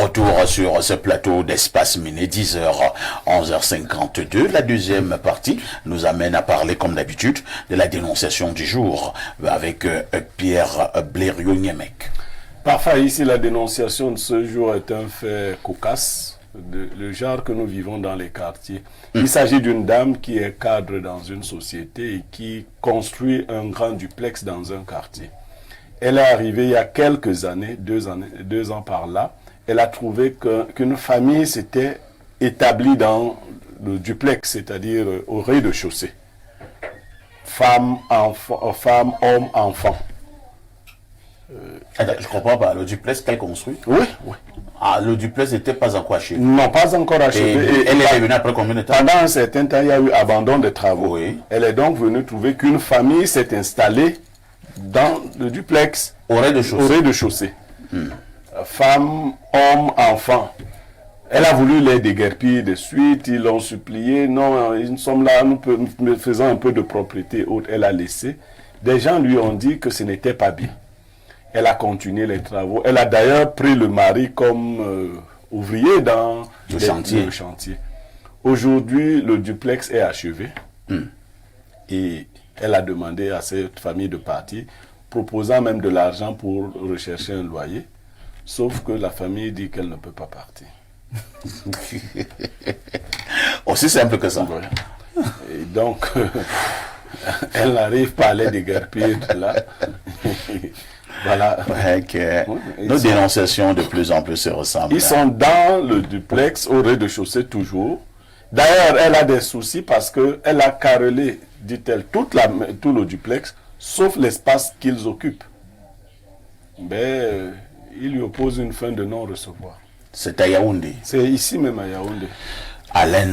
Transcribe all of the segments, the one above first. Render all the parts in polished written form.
retour sur ce plateau d'Espace Miné, 10h, 11h52. La deuxième partie nous amène à parler, comme d'habitude, de la dénonciation du jour avec Pierre Blériot-Niemek. Parfois, ici, la dénonciation de ce jour est un fait cocasse, le genre que nous vivons dans les quartiers. Il s'agit d'une dame qui est cadre dans une société et qui construit un grand duplex dans un quartier. Elle est arrivée il y a quelques années, 2 ans par là. Elle a trouvé qu'une famille s'était établie dans le duplex, c'est-à-dire au rez-de-chaussée. Femme, homme, enfant. Je comprends pas, le duplex qu'elle construit? Oui, oui. Ah, le duplex n'était pas encore achevé? Non, pas encore achevé. Et elle est revenue après combien de temps? Pendant un certain temps, il y a eu abandon des travaux. Oui. Elle est donc venue trouver qu'une famille s'est installée dans le duplex. Au rez-de-chaussée. Au rez-de-chaussée. Femme, homme, enfant. Elle a voulu les déguerpir de suite, ils l'ont supplié. Non, nous sommes là, nous faisons un peu de propriété haute. Elle a laissé. Des gens lui ont dit que ce n'était pas bien. Elle a continué les travaux. Elle a d'ailleurs pris le mari comme ouvrier dans le chantier. Aujourd'hui, le duplex est achevé. Et elle a demandé à cette famille de partir, proposant même de l'argent pour rechercher un loyer. Sauf que la famille dit qu'elle ne peut pas partir. Aussi simple que ça. Ouais. Et donc, elle n'arrive pas à les déguerpir de là. Voilà. Nos dénonciations de plus en plus se ressemblent. Ils sont dans le duplex au rez-de-chaussée toujours. D'ailleurs, elle a des soucis parce qu'elle a carrelé, dit-elle, tout le duplex, sauf l'espace qu'ils occupent. Mais il lui oppose une fin de non-recevoir. C'est à Yaoundé. C'est ici même à Yaoundé. Alain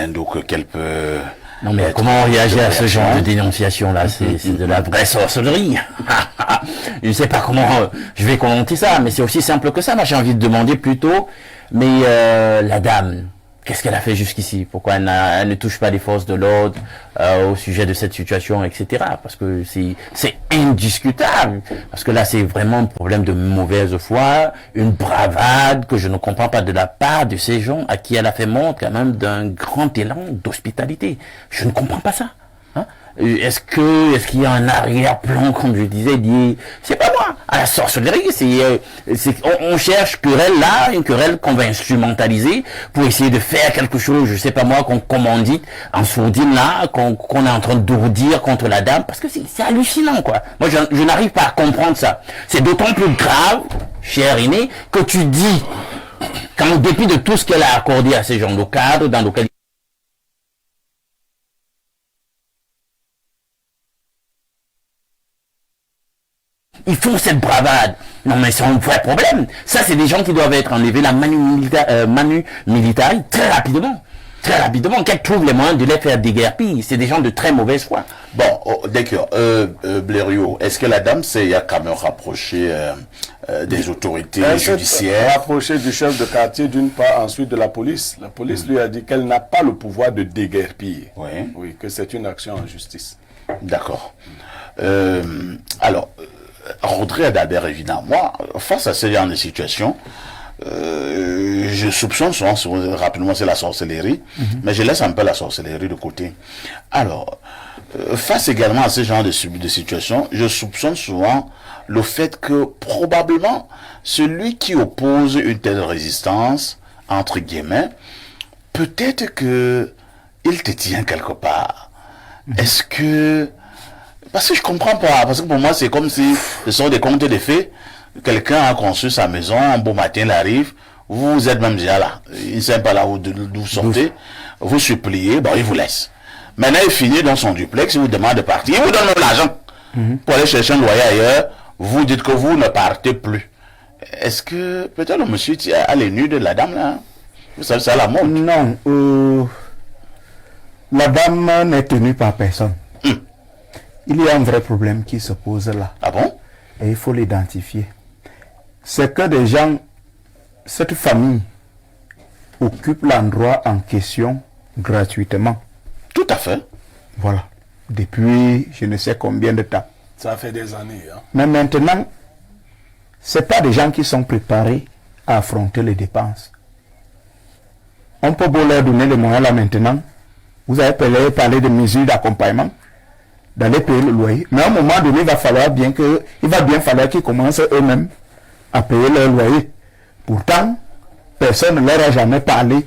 Douk, qu'elle peut... Non mais comment réagir à ce genre de dénonciation là? C'est de la vraie sorcellerie. Je ne sais pas comment je vais commenter ça, mais c'est aussi simple que ça. Moi j'ai envie de demander plutôt, mais la dame, qu'est-ce qu'elle a fait jusqu'ici? Pourquoi elle ne touche pas les forces de l'ordre au sujet de cette situation, etc. Parce que c'est indiscutable. Parce que là, c'est vraiment un problème de mauvaise foi, une bravade que je ne comprends pas de la part de ces gens à qui elle a fait montre quand même d'un grand élan d'hospitalité. Je ne comprends pas ça. Hein? Est-ce qu'il y a un arrière-plan, comme je disais, c'est pas moi, à la sorcellerie, on cherche querelle là, une querelle qu'on va instrumentaliser pour essayer de faire quelque chose, je sais pas moi, qu'on commandite en sourdine là, qu'on est en train d'ourdir contre la dame, parce que c'est hallucinant quoi. Moi je n'arrive pas à comprendre ça. C'est d'autant plus grave, cher Iné, que tu dis qu'en dépit de tout ce qu'elle a accordé à ces gens, le cadre dans lequel ils font cette bravade. Non mais c'est un vrai problème. Ça c'est des gens qui doivent être enlevés la manu militari très rapidement. Très rapidement, qu'elles trouvent les moyens de les faire déguerpir. C'est des gens de très mauvaise foi. Bon, d'accord. Blériot, est-ce que la dame s'est quand même rapprochée des autorités judiciaires? Rapprochée du chef de quartier d'une part, ensuite de la police. La police lui a dit qu'elle n'a pas le pouvoir de déguerpir. Oui, que c'est une action en justice. D'accord. Alors, Rodrigue Adaber, évidemment, moi, face à ce genre de situation, je soupçonne souvent, rapidement, c'est la sorcellerie, mais je laisse un peu la sorcellerie de côté. Alors, face également à ce genre de situation, je soupçonne souvent le fait que probablement celui qui oppose une telle résistance, entre guillemets, peut-être que il te tient quelque part. Est-ce que... Parce que je comprends pas, parce que pour moi c'est comme si ce sont des contes de fées. Quelqu'un a construit sa maison, un beau matin il arrive, vous êtes même déjà là, il ne sait pas là où vous sortez, vous suppliez, bon il vous laisse. Maintenant il finit dans son duplex, il vous demande de partir, il vous donne même l'argent pour aller chercher un loyer ailleurs, vous dites que vous ne partez plus. Est-ce que peut-être le monsieur a les nus de la dame là? Ça la montre? Non, la dame n'est tenue par personne. Il y a un vrai problème qui se pose là. Ah bon? Et il faut l'identifier. C'est que des gens, cette famille, occupe l'endroit en question gratuitement. Tout à fait. Voilà. Depuis je ne sais combien de temps. Ça fait des années. Hein. Mais maintenant, ce n'est pas des gens qui sont préparés à affronter les dépenses. On peut beau leur donner les moyens là maintenant. Vous avez parlé de mesures d'accompagnement, d'aller payer le loyer. Mais à un moment donné, il va bien falloir qu'ils commencent eux-mêmes à payer leur loyer. Pourtant, personne ne leur a jamais parlé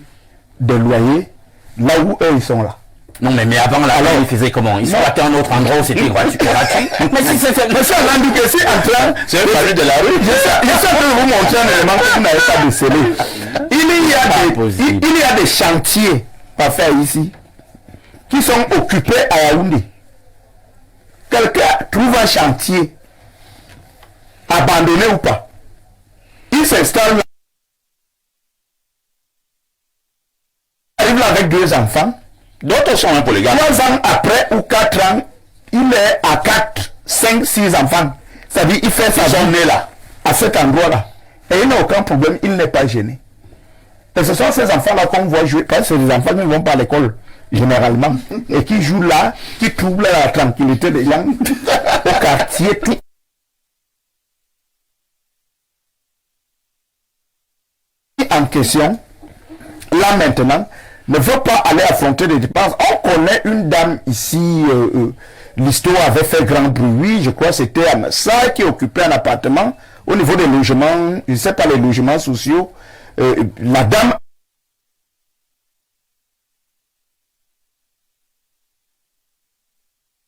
de loyer là où eux ils sont là. Non, mais avant, là, ils faisaient comment? Ils sont partis à un autre endroit où c'était gratuit. Mais c'est un rendu que c'est en train. C'est un famille de la rue. Je sais vous montrer un élément que vous n'avez pas décelé. Il y a des chantiers à faire ici qui sont occupés à Yaoundé. Quelqu'un trouve un chantier, abandonné ou pas, il s'installe là, il arrive là avec 2 enfants. D'autres sont un polygame. 3 ans après ou 4 ans, il est à 4, 5, 6 enfants. C'est-à-dire il fait sa journée là, à cet endroit-là. Et il n'a aucun problème, il n'est pas gêné. Et ce sont ces enfants-là qu'on voit jouer, parce que c'est des enfants qui ne vont pas à l'école, généralement, et qui jouent là, qui troublent la tranquillité des gens au quartier, tout. En question, là maintenant, ne veut pas aller affronter des dépenses. On connaît une dame ici, l'histoire avait fait grand bruit, je crois que c'était à Massa, qui occupait un appartement au niveau des logements, je ne sais pas, les logements sociaux. La dame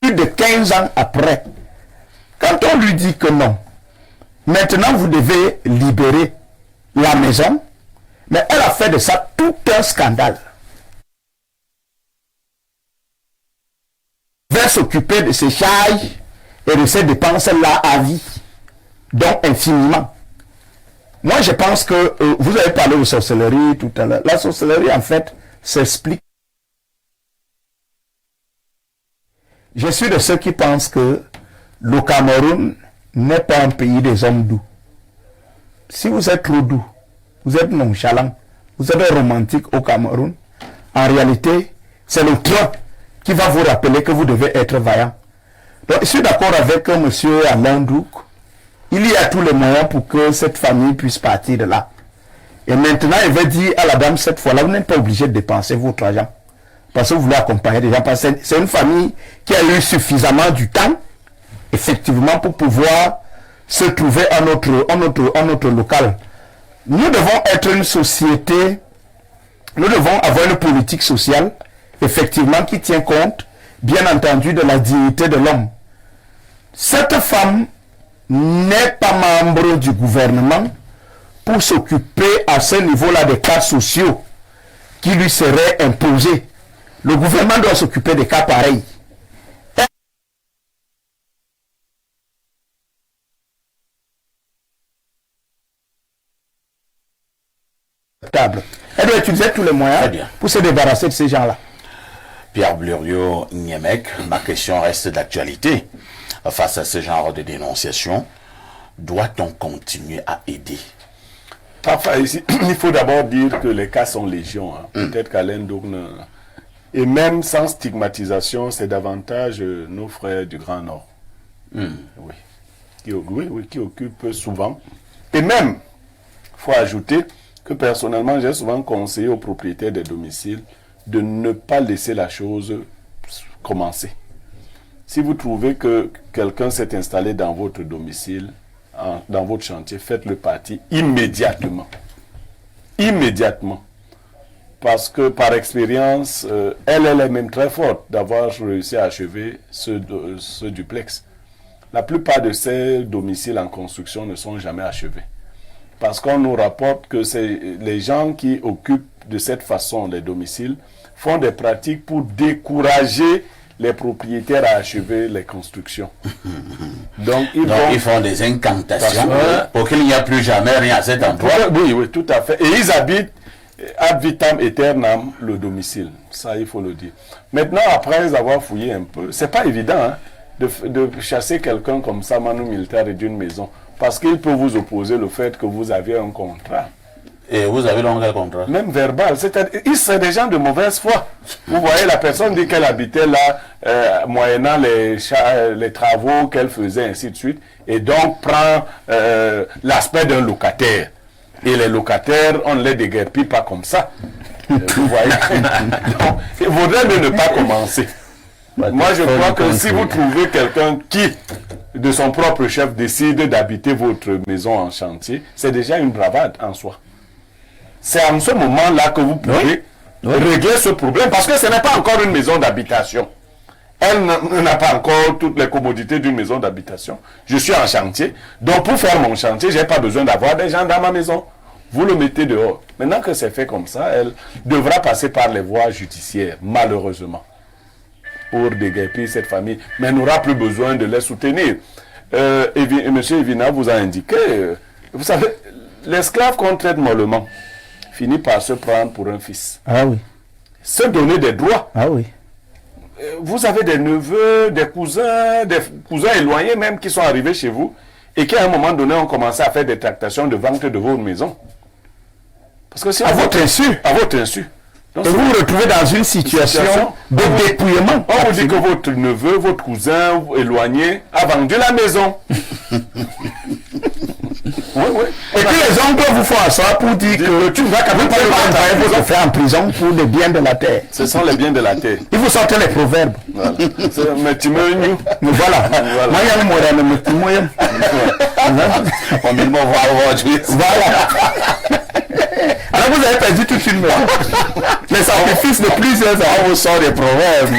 plus de 15 ans après, quand on lui dit que non, maintenant vous devez libérer la maison, mais elle a fait de ça tout un scandale. Elle va s'occuper de ses charges et de ses dépenses-là à vie, donc infiniment. Moi, je pense que vous avez parlé de sorcellerie tout à l'heure. La sorcellerie, en fait, s'explique. Je suis de ceux qui pensent que le Cameroun n'est pas un pays des hommes doux. Si vous êtes trop doux, vous êtes nonchalant, vous êtes romantique au Cameroun, en réalité, c'est le train qui va vous rappeler que vous devez être vaillant. Donc, je suis d'accord avec M. Alain Douk. Il y a tous les moyens pour que cette famille puisse partir de là. Et maintenant, il veut dire à la dame, cette fois-là, vous n'êtes pas obligé de dépenser votre argent. Parce que vous voulez accompagner des gens. Parce que c'est une famille qui a eu suffisamment du temps, effectivement, pour pouvoir se trouver un autre local. Nous devons être une société, nous devons avoir une politique sociale, effectivement, qui tient compte, bien entendu, de la dignité de l'homme. Cette femme n'est pas membre du gouvernement pour s'occuper à ce niveau-là des cas sociaux qui lui seraient imposés. Le gouvernement doit s'occuper des cas pareils. Elle doit utiliser tous les moyens pour se débarrasser de ces gens-là. Pierre Bluriot-Niemek, ma question reste d'actualité. Face à ce genre de dénonciation, doit-on continuer à aider? Parfois, ici, il faut d'abord dire que les cas sont légion. Hein. Peut-être qu'Alain Dourne... Et même sans stigmatisation, c'est davantage nos frères du Grand Nord. Oui. Qui occupent souvent. Et même, il faut ajouter que personnellement, j'ai souvent conseillé aux propriétaires des domiciles de ne pas laisser la chose commencer. Si vous trouvez que quelqu'un s'est installé dans votre domicile, dans votre chantier, faites-le partir immédiatement. Immédiatement. Parce que par expérience, elle est même très forte d'avoir réussi à achever ce duplex. La plupart de ces domiciles en construction ne sont jamais achevés. Parce qu'on nous rapporte que les gens qui occupent de cette façon les domiciles font des pratiques pour décourager les propriétaires à achever les constructions. Donc, ils font des incantations pour qu'il n'y ait plus jamais rien à cet endroit. Oui, tout à fait. Et ils habitent ad vitam aeternam le domicile. Ça, il faut le dire. Maintenant, après avoir fouillé un peu, c'est pas évident hein, de chasser quelqu'un comme ça, manu militaire, d'une maison. Parce qu'il peut vous opposer le fait que vous aviez un contrat. Et vous avez donc quel contrat? Même verbal. C'est des gens de mauvaise foi. Vous voyez, la personne dit qu'elle habitait là, moyennant les travaux qu'elle faisait, ainsi de suite, et donc prend l'aspect d'un locataire. Et les locataires, on ne les déguerpit pas comme ça. Vous voyez. Donc, il vaudrait mieux ne pas commencer. Moi, je crois que si vous trouvez quelqu'un qui, de son propre chef, décide d'habiter votre maison en chantier, c'est déjà une bravade en soi. C'est en ce moment-là que vous pouvez régler ce problème, parce que ce n'est pas encore une maison d'habitation. Elle n'a pas encore toutes les commodités d'une maison d'habitation. Je suis en chantier, donc pour faire mon chantier, je n'ai pas besoin d'avoir des gens dans ma maison. Vous le mettez dehors. Maintenant que c'est fait comme ça, elle devra passer par les voies judiciaires, malheureusement, pour déguerpir cette famille, mais n'aura plus besoin de les soutenir. Monsieur Evina vous a indiqué, vous savez, l'esclave qu'on traite mollement finit par se prendre pour un fils. Ah oui. Se donner des droits. Ah oui. Vous avez des neveux, des cousins éloignés même qui sont arrivés chez vous et qui à un moment donné ont commencé à faire des tractations de vente de votre maison. Parce que si À votre insu. À votre insu. Donc, Et vous vous retrouvez dans une situation de dépouillement. On vous dit que votre neveu, votre cousin éloigné a vendu la maison. Oui, oui. Et puis les oncles vous font ça pour dire que tu ne vas vous ne pouvez pas envoyer votre frère en prison pour les biens de la terre. Ce sont les biens de la terre. Il vous sortez les proverbes. Voilà. Mais tu me nues. Mais voilà. Moi, il y a un moyen, mais tu moyen. On me voir aujourd'hui. Voilà. Alors vous avez perdu toute une maison. Les sacrifices de plusieurs ans. On vous sort des proverbes.